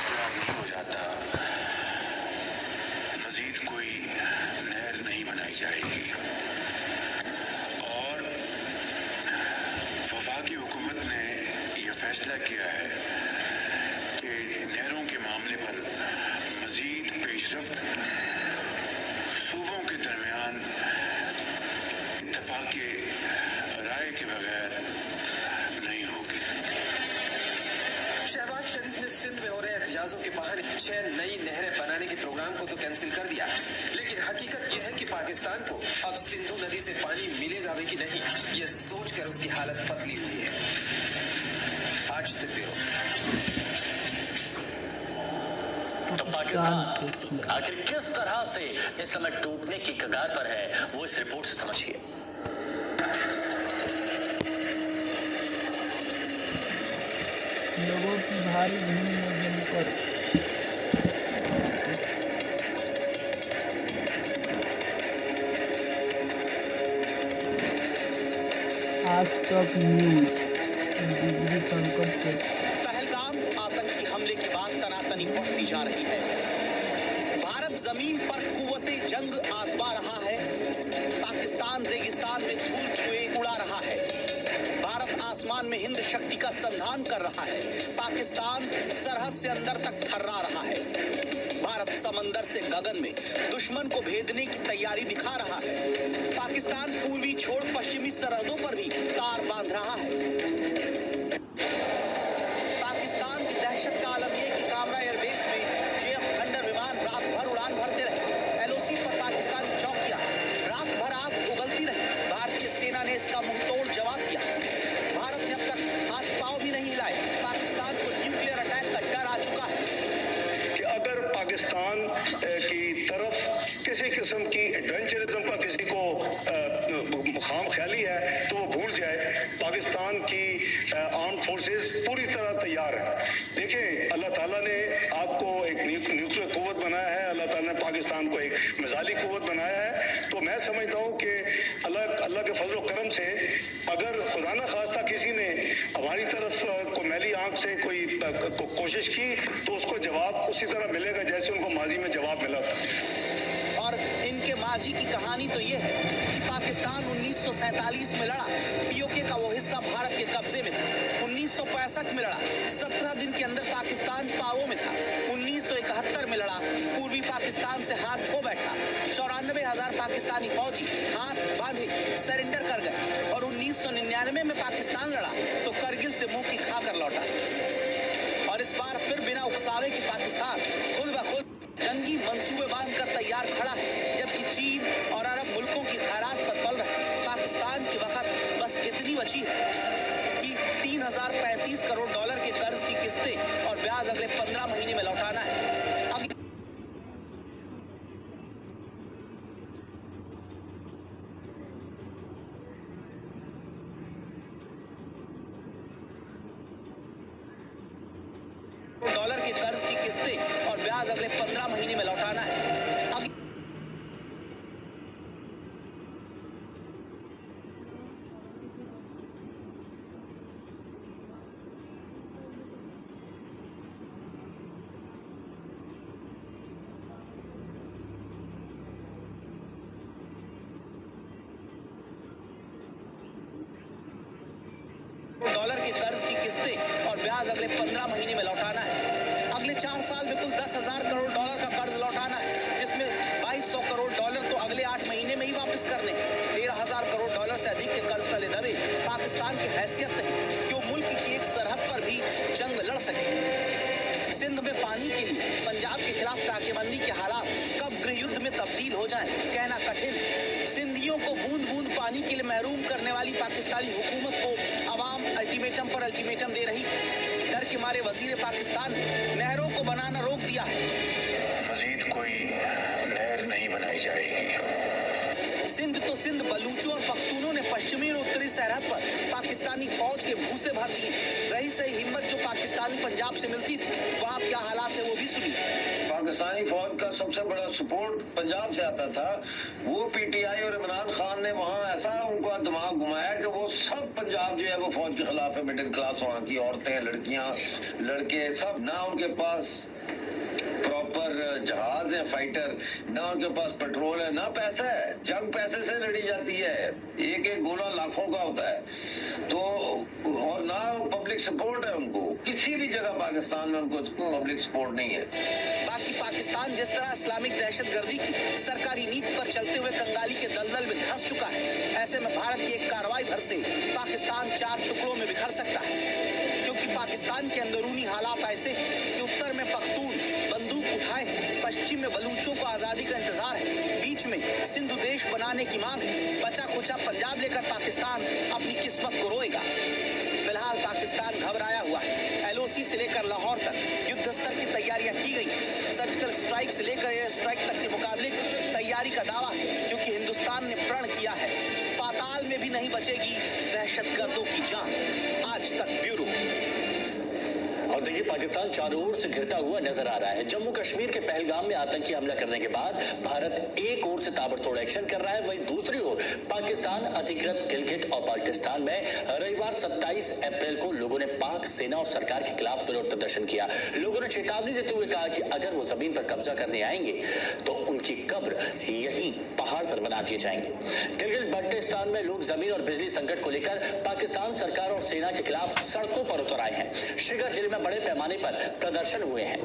फैसला नहीं हो जाता, मजीद कोई नहर नहीं बनाई जाएगी। और वफाकी हुकूमत ने यह फैसला किया है कि नहरों के मामले पर मजीद पेशरफ्त सूबों के दरमियान इत्तफाक राय के बगैर नहीं होगी। शहबाज शरीफ ने सिंध में हो रहे एहतजाजों के बहाने 6 नई नहरें बनाने के प्रोग्राम को तो कैंसिल कर दिया, लेकिन हकीकत यह है कि पाकिस्तान को अब सिंधु नदी से पानी मिलेगा भी कि नहीं, यह सोचकर उसकी हालत पतली हुई है। आज तक ब्यूरो। तो पाकिस्तान आखिर किस तरह से इस समय टूटने की कगार पर है, वो इस रिपोर्ट से समझिए। लोगों की भारी भीड़ ने जमकर आज तक न्यूज बिजली संकट से पहलगाम आतंकी हमले के बाद तनातनी बढ़ती जा रही है। भारत जमीन पर कुव्वते जंग आजमा रहा है। पाकिस्तान रेगिस्तान में धूल छुए उड़ा रहा है। भारत आसमान में हिंद शक्ति का संधान कर रहा है। पाकिस्तान सरहद से अंदर तक थर्रा रहा है। भारत समंदर से गगन में दुश्मन को भेदने की तैयारी दिखा रहा है। पाकिस्तान पूर्वी छोड़ पश्चिमी सरहदों पर भी तार बांध रहा है। पाकिस्तान की दहशत का आलम यह कि कामरा एयरबेस में जेएफ थंडर विमान रात भर उड़ान भरते रहे। एलओसी पर पाकिस्तानी चौकियां रात भर आग उगलती रही। भारतीय सेना ने इसका मुंहतोड़ जवाब दिया। भारत ने अब तक हाथ पांव भी नहीं हिलाए। पाकिस्तान को न्यूक्लियर अटैक का डर आ चुका है कि अगर पाकिस्तान की तरफ किसी किस्म की एडवेंचरिज्म का किसी को खाम ख्याली है तो वो भूल जाए। पाकिस्तान की आर्म फोर्सेस पूरी तरह तैयार है। देखें, अल्लाह ताला ने आपको एक न्यूक्लियर कुव्वत बनाया है, अल्लाह ताला ने पाकिस्तान को एक मिसाइली कुव्वत बनाया है। तो मैं समझता हूँ कि अल्लाह के फजल करम से अगर खुदा न खास्ता किसी ने हमारी तरफ को मैली आंख से कोई कोशिश की तो उसको जवाब उसी तरह मिलेगा जैसे उनको माजी में जवाब मिला था। और इनके माजी की कहानी तो ये है कि पाकिस्तान 1947 में लड़ा, पीओके का वो हिस्सा भारत के कब्जे में था। 1965 में लड़ा, 17 दिन के अंदर पाकिस्तान पावों में था। 1971 में लड़ा, पूर्वी पाकिस्तान से हाथ धो बैठा। 94,000 पाकिस्तानी फौजी हाथ बांधे सरेंडर कर गए। और 1999 में पाकिस्तान लड़ा तो करगिल से मुंह की खाकर लौटा। और इस बार फिर बिना उकसावे कि पाकिस्तान खुद ब खुद जंगी मंसूबे बांधकर तैयार खड़ा है, जबकि चीन और अरब मुल्कों की खैरात पर पल रहे। पाकिस्तान की वक्त बस इतनी बची है कि 3035 करोड़ डॉलर के कर्ज की किस्तें और ब्याज अगले 15 महीने में लौटाना है। डॉलर के कर्ज की किस्तें और ब्याज अगले 15 महीने में लौटाना है। डॉलर के कर्ज की किस्तें और ब्याज अगले 15 महीने में लौटाना है। अगले 4 साल में कुल 10,000 करोड़ डॉलर का कर्ज लौटाना है, जिसमें 2200 करोड़ डॉलर तो अगले 8 महीने में ही वापस करने। 13,000 करोड़ डॉलर से अधिक के कर्ज तले दबे पाकिस्तान की हैसियत नहीं कि वो मुल्क की एक सरहद पर भी जंग लड़ सके। सिंध में पानी के लिए पंजाब के खिलाफ टाकेबंदी के हालात कब गृह युद्ध में तब्दील हो जाएं, कहना कठिन। सिंधियों को बूंद बूंद पानी के लिए महरूम करने वाली पाकिस्तानी हुकूमत को अवाम अल्टीमेटम पर अल्टीमेटम दे रही। डर के मारे वजीर पाकिस्तान नहरों को बनाना रोक दिया है। मजीद कोई नहर नहीं बनाई जाएगी। सिंध तो सिंध, बलूचों और पख्तूनों ने पश्चिमी और उत्तरी सरहद पर पाकिस्तानी फौज के भूसे भर दिए। रही सही हिम्मत जो पाकिस्तानी पंजाब से मिलती थी, वहाँ क्या हालात है वो भी सुनिए। पाकिस्तानी फौज का सबसे बड़ा सपोर्ट पंजाब से आता था। वो पीटीआई और इमरान खान ने वहाँ ऐसा उनका दिमाग घुमाया कि वो सब पंजाब जो है वो फौज के खिलाफ है। मिडिल क्लास वहाँ की औरतें, लड़कियां, लड़के सब, ना उनके पास प्रॉपर जहाज है फाइटर, ना उनके पास पेट्रोल है, ना पैसा है। जंग पैसे से लड़ी जाती है, एक एक गोला लाखों का होता है। तो और ना पब्लिक सपोर्ट है उनको, किसी भी जगह पाकिस्तान में उनको पब्लिक सपोर्ट नहीं है। बाकी पाकिस्तान जिस तरह इस्लामिक दहशतगर्दी की सरकारी नीति पर चलते हुए कंगाली के दलदल में धंस चुका है, ऐसे में भारत की एक कार्रवाई भर से पाकिस्तान 4 टुकड़ों में बिखर सकता है। क्योंकि पाकिस्तान के अंदरूनी हालात ऐसे कि उत्तर में पख्तून बंदूक उठाए हैं, पश्चिम में बलूचों को आजादी का इंतजार है, बीच में सिंधु देश बनाने की मांग है। बचा खुचा पंजाब लेकर पाकिस्तान अपनी किस्मत को रोएगा। फिलहाल पाकिस्तान घबराया हुआ है। एलओसी से लेकर लाहौर तक युद्ध स्तर की तैयारियां की गई। सर्जिकल स्ट्राइक से लेकर एयर स्ट्राइक तक के मुकाबले की तैयारी का दावा है, क्योंकि हिंदुस्तान ने प्रण किया है, पाताल में भी नहीं बचेगी दहशतगर्दों की जान। आज तक ब्यूरो। और देखिए, पाकिस्तान चारों ओर से घिरता हुआ नजर आ रहा है। जम्मू कश्मीर के पहलगाम में आतंकी हमला करने के बाद भारत एक ओर से ताबड़तोड़ एक्शन कर रहा है, वहीं दूसरी ओर पाकिस्तान अधिकृत गिलगिट और बाल्टिस्तान में रविवार 27 अप्रैल को लोगों ने पाक सेना और सरकार के खिलाफ विरोध प्रदर्शन किया। लोगों ने चेतावनी देते हुए कहा कि अगर वो जमीन पर कब्जा करने आएंगे तो उनकी कब्र यहीं पहाड़ पर बना दिए जाएंगे। गिलगिट बाल्टिस्तान में लोग जमीन और बिजली संकट को लेकर पाकिस्तान सरकार और सेना के खिलाफ सड़कों पर उतर आए हैं। श्रीनगर जिले में बड़े पैमाने पर प्रदर्शन हुए हैं।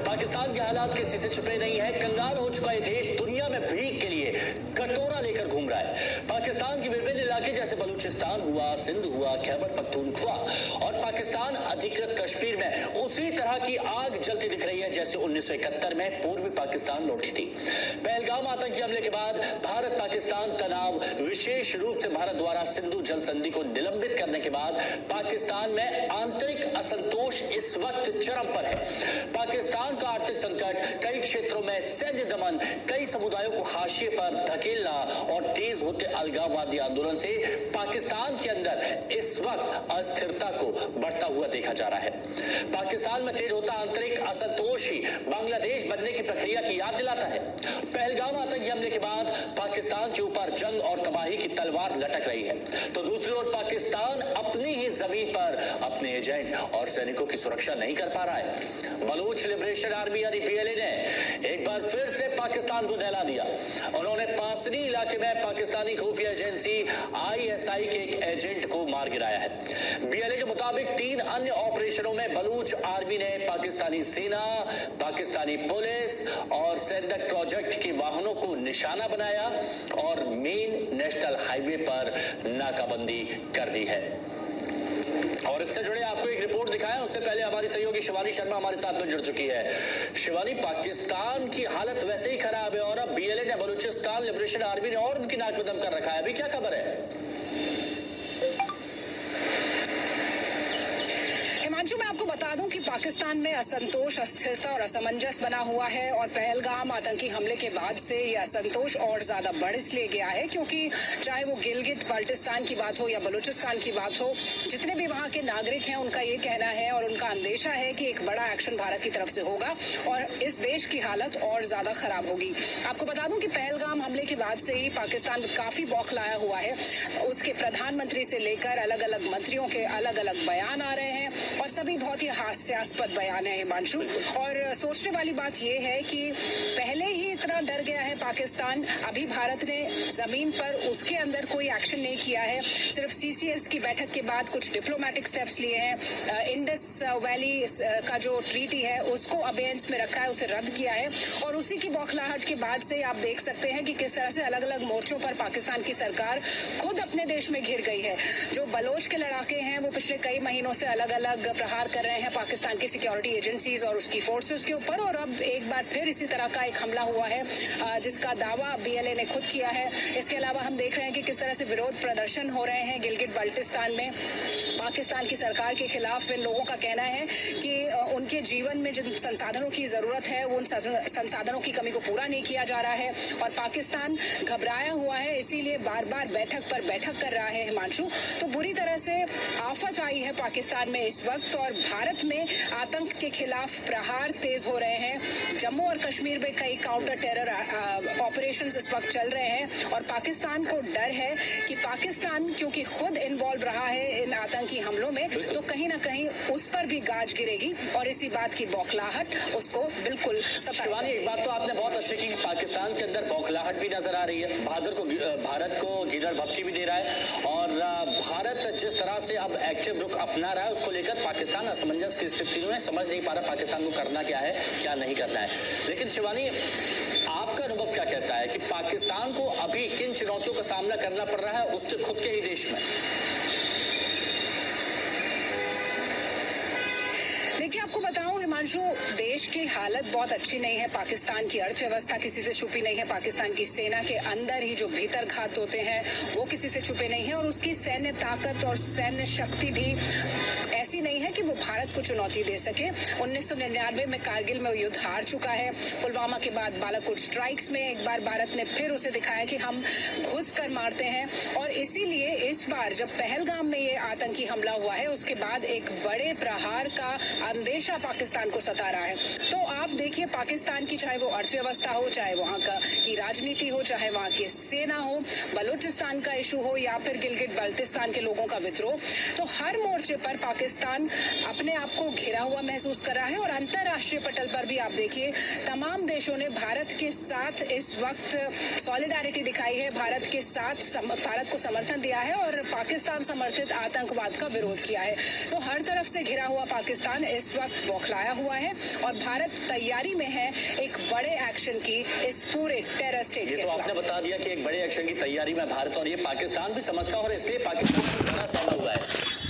पाकिस्तान के हालात किसी से छुपे नहीं है। कंगाल हो चुका ये देश दुनिया में भीख के लिए कटोरा लेकर घूम रहा है। पाकिस्तान के विभिन्न इलाके जैसे बलूचिस्तान हुआ, सिंध हुआ, खैबर पख्तूनख्वा और पाकिस्तान अधिकृत कश्मीर में उसी तरह की आग जलती दिख रही है जैसे 1971 में पूर्वी पाकिस्तान लौटी थी। पहलगाम आतंकी हमले के बाद भारत पाकिस्तान तनाव, विशेष रूप से भारत द्वारा सिंधु जल संधि को निलंबित करने के बाद पाकिस्तान में आंतरिक असंतोष इस वक्त चरम पर है। पाकिस्तान का आर्थिक संकट, कई क्षेत्रों में सैन्य दमन, कई समुदायों को हाशिए पर धकेलना और तेज होते अलगाववादी आंदोलन से पाकिस्तान के अंदर इस वक्त अस्थिरता को बढ़ता हुआ देखा जा रहा है। पाकिस्तान में तेज होता आंतरिक असंतोष ही बांग्लादेश बनने की प्रक्रिया की याद दिलाता है। पहलगाम आतंकी हमले के बाद पाकिस्तान के ऊपर जंग और तबाही की तलवार लटक रही है, तो दूसरी ओर पाकिस्तान अपनी ही जमीन पर अपने एजेंट और सैनिकों की सुरक्षा नहीं कर पा रहा है। बलूच लिबरेशन आर्मी यानी बीएलए ने एक बार फिर से पाकिस्तान को दहला दिया। उन्होंने पासनी इलाके में पाकिस्तानी खुफिया एजेंसी आईएसआई के एक एजेंट को मार गिराया है। बीएलए के मुताबिक 3 अन्य ऑपरेशनों में बलूच आर्मी ने पाकिस्तानी सेना, पाकिस्तानी पुलिस और सैनिक प्रोजेक्ट के वाहनों को निशाना बनाया और मेन नेशनल हाईवे पर नाकाबंदी कर दी है। और इससे जुड़े आपको एक रिपोर्ट दिखाया, उससे पहले हमारी सहयोगी शिवानी शर्मा हमारे साथ में जुड़ चुकी है। शिवानी, पाकिस्तान की हालत वैसे ही खराब है और अब बीएलए ने, बलूचिस्तान लिबरेशन आर्मी ने और उनकी नाक में दम कर रखा है। अभी क्या खबर है? हिमांशु, मैं आपको बता दूं कि पाकिस्तान में असंतोष, अस्थिरता और असमंजस बना हुआ है और पहलगाम आतंकी हमले के बाद से ये असंतोष और ज्यादा बढ़ इसलिए गया है क्योंकि चाहे वो गिलगिट बाल्टिस्तान की बात हो या बलूचिस्तान की बात हो, जितने भी वहाँ के नागरिक हैं उनका ये कहना है और उनका अंदेशा है कि एक बड़ा एक्शन भारत की तरफ से होगा और इस देश की हालत और ज्यादा खराब होगी। आपको बता दूं कि पहलगाम हमले के बाद से ही पाकिस्तान काफी बौखलाया हुआ है। उसके प्रधानमंत्री से लेकर अलग अलग मंत्रियों के अलग अलग बयान आ रहे हैं और सभी बहुत ही हास्यास्पद बयान है हिमांशु। और सोचने वाली बात यह है कि पहले ही इतना डर गया है पाकिस्तान, अभी भारत ने जमीन पर उसके अंदर कोई एक्शन नहीं किया है, सिर्फ सीसीएस की बैठक के बाद कुछ डिप्लोमेटिक स्टेप्स लिए हैं। इंडस वैली का जो ट्रीटी है उसको अबेयंस में रखा है, उसे रद्द किया है और उसी की बौखलाहट के बाद से आप देख सकते हैं कि किस तरह से अलग अलग मोर्चों पर पाकिस्तान की सरकार खुद अपने देश में घिर गई है। जो बलोच के लड़ाके हैं वो पिछले कई महीनों से अलग अलग प्रहार कर रहे हैं पाकिस्तान की सिक्योरिटी एजेंसीज और उसकी फोर्सेस के ऊपर और अब एक बार फिर इसी तरह का एक हमला हुआ है जिसका दावा बीएलए ने खुद किया है। इसके अलावा हम देख रहे हैं कि किस तरह से विरोध प्रदर्शन हो रहे हैं गिलगिट बाल्टिस्तान में पाकिस्तान की सरकार के खिलाफ। इन लोगों का कहना है कि उनके जीवन में जिन संसाधनों की जरूरत है उन संसाधनों की कमी को पूरा नहीं किया जा रहा है और पाकिस्तान घबराया हुआ है, इसीलिए बार बार बैठक पर बैठक कर रहा है हिमांशु। तो बुरी तरह से आफत आई है पाकिस्तान में इस वक्त और भारत में आतंक के खिलाफ प्रहार तेज हो रहे हैं। जम्मू और कश्मीर में कई काउंटर टेरर ऑपरेशंस इस वक्त चल रहे हैं और पाकिस्तान को डर है कि पाकिस्तान क्योंकि खुद इन्वॉल्व रहा है इन आतंकी हमलों में तो कहीं ना कहीं उस पर भी गाज गिरेगी और इसी बात की बौखलाहट उसको बिल्कुल शिवानी, एक बात तो आपने बहुत अच्छी की, पाकिस्तान के अंदर बौखलाहट भी नजर आ रही है, भारत को गिरर भपकी भी दे रहा है और भारत जिस तरह से अब एक्टिव रुख अपना रहा है उसको लेकर पाकिस्तान असमंजस की स्थिति में समझ नहीं पा रहा पाकिस्तान को करना क्या है क्या नहीं करना है। लेकिन शिवानी, आपका अनुभव क्या कहता है कि पाकिस्तान को अभी किन चुनौतियों का सामना करना पड़ रहा है उसके खुद के ही देश में? देखिए, आपको बताऊं हिमांशु, देश की हालत बहुत अच्छी नहीं है। पाकिस्तान की अर्थव्यवस्था किसी से छुपी नहीं है, पाकिस्तान की सेना के अंदर ही जो भीतर घात होते हैं वो किसी से छुपे नहीं है और उसकी सैन्य ताकत और सैन्य शक्ति भी ऐसी नहीं है कि वो भारत को चुनौती दे सके। 1999 में कारगिल में युद्ध हार चुका है, पुलवामा के बाद बालाकोट स्ट्राइक्स में एक बार भारत ने फिर उसे दिखाया कि हम घुस कर मारते हैं और इसीलिए इस बार जब पहलगाम में ये आतंकी हमला हुआ है उसके बाद एक बड़े प्रहार का अंदेशा पाकिस्तान को सता रहा है। तो आप देखिए, पाकिस्तान की चाहे वो अर्थव्यवस्था हो, चाहे वहाँ की राजनीति हो, चाहे वहाँ की सेना हो, बलूचिस्तान का इशू हो या फिर गिलगिट बाल्टिस्तान के लोगों का विद्रोह, तो हर मोर्चे पर पाकिस्तान अपने आप को घिरा हुआ महसूस कर रहा है और अंतर्राष्ट्रीय पटल पर भी आप देखिए तमाम देशों ने भारत के साथ इस वक्त सॉलिडारिटी दिखाई है, भारत के साथ भारत को समर्थन दिया है और पाकिस्तान समर्थित आतंकवाद का विरोध किया है। तो हर तरफ से घिरा हुआ पाकिस्तान इस वक्त बौखलाया हुआ है और भारत तैयारी में है एक बड़े एक्शन की इस पूरे टेरर स्टेट के खिलाफ। तो आपने बता दिया कि एक बड़े एक्शन की तैयारी में भारत और ये पाकिस्तान भी समझता है और इसलिए पाकिस्तान को डरा सहमा हुआ है।